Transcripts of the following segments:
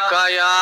کیا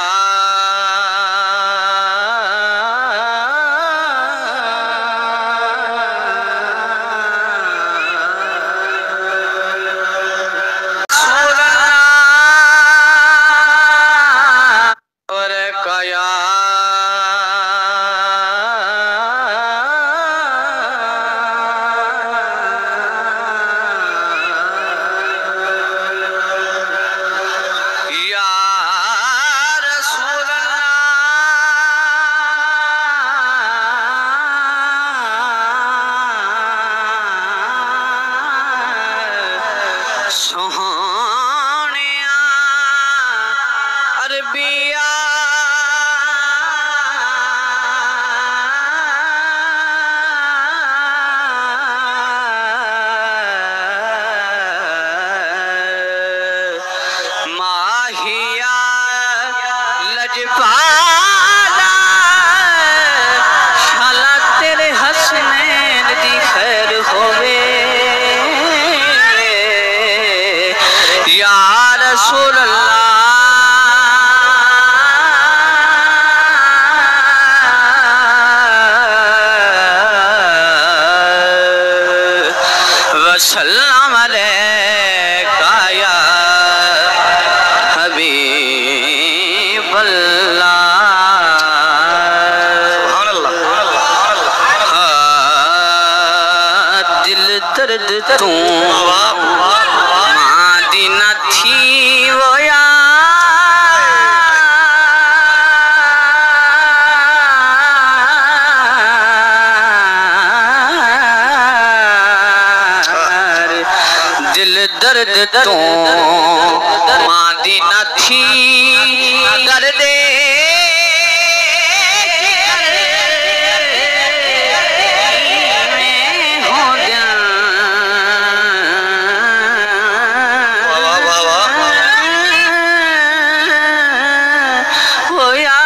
وسلم علیکہ یا حبیب اللہ سبحان اللہ دل درد تو مادی نہ تھی وہ درد تو ماندی نہ تھی درد میں ہو دل ہو یار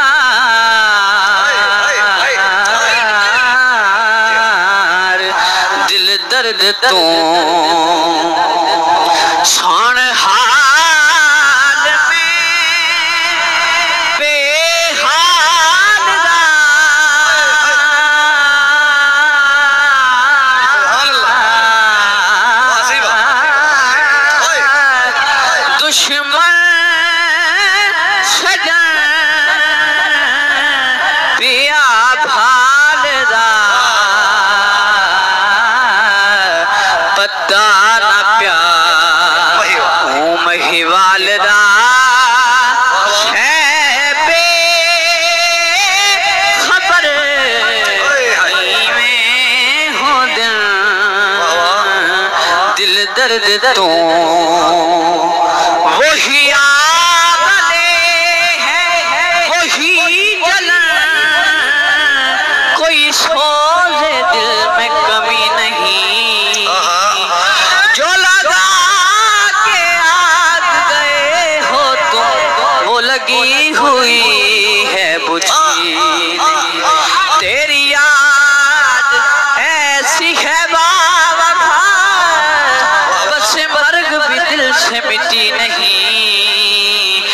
دل درد تو سون حال میں بے حال دشمن سجن پیا بھال دا پتہ نہ پیا مہی والدہ ہے بے خبر میں ہو دل درد تو وہی آگلے ہے وہی جلن کوئی سوز دل میں کمی نہیں جو لگا لگی ہوئی ہے بجھی تیری یاد ایسی ہے باوفا بس مرگ بھی دل سے مٹی نہیں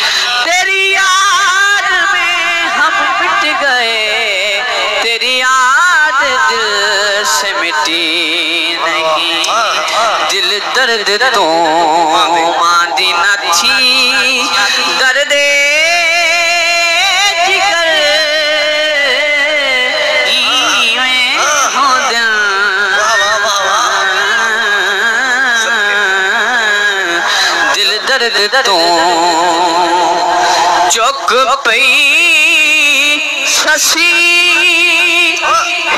تیری یاد میں ہم مٹ گئے تیری یاد دل سے مٹی نہیں دل درد تو ماندی نہ تھی درد جگر میں ہو دل درد تو چوک پئی سسی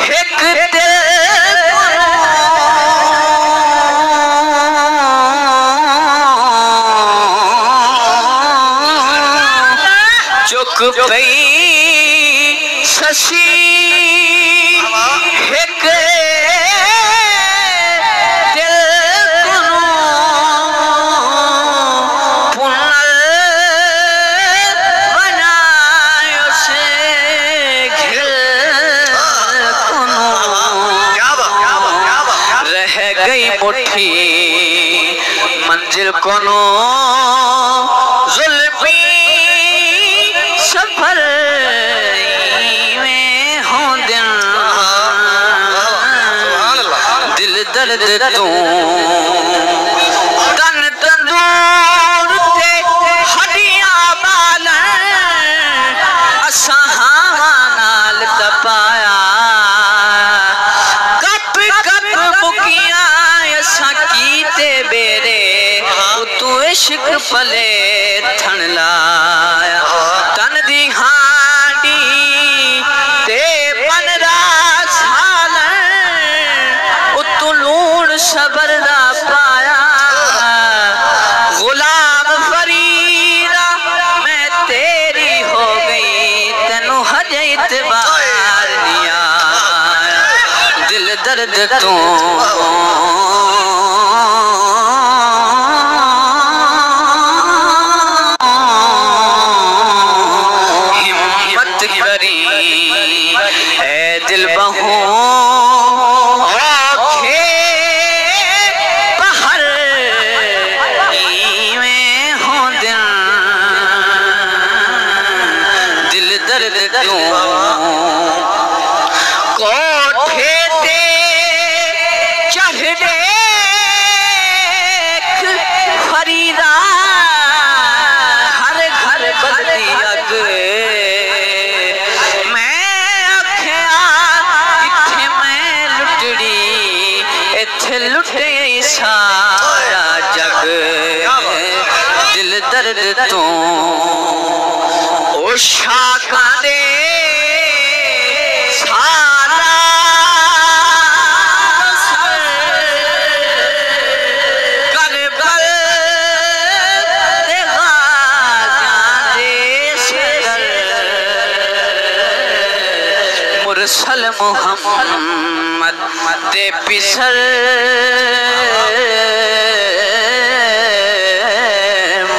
ایک دل چوک پئی سسی ایک دل پنل بنائیو سے گھل رہ گئی مٹھی منزل کنو ظلمی پلے تھن لایا تن دی ہانڈی تے پنرا سالن اتو لون صبر دا پایا غلام فریدہ میں تیری ہو گئی تینو حج اعتبار دیا دل درد تو ہمت کری اے دل بہوں کوٹھے تے چڑھ دیکھ فریدہ ہر گھر بلدی اگ میں آکھیا اتھے میں لٹڑی اتھے لٹے سارا جگ دل درد تو او شاکاں دے مرسل محمد دے پسر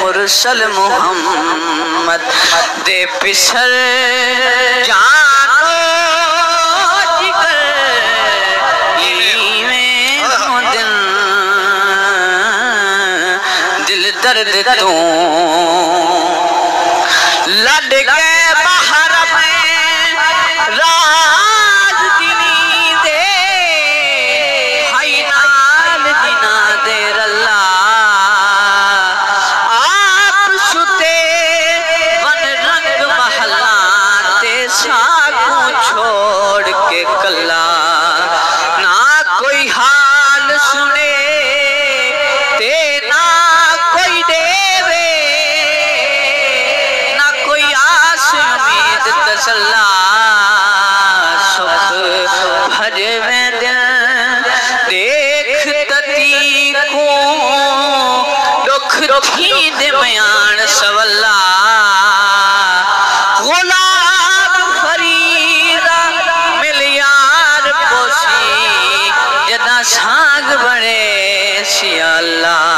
مرسل محمد دے پسر جانو جگر ایویں دل درد تو لڑ گئے باہر میں راز دینی دے ہائی نال جنا دے رلا آپ شتے ون رنگ محلان تے ساکوں چھوڑ کے کلا نہ کوئی حال سنے تے نہ کوئی دیوے نہ کوئی آس امید تسلا بھج میں دل دیکھ تتی کو دکھ تھی دمیان سولا غلام فریدہ ملیار پوسی جدا سانگ بڑے سی اللہ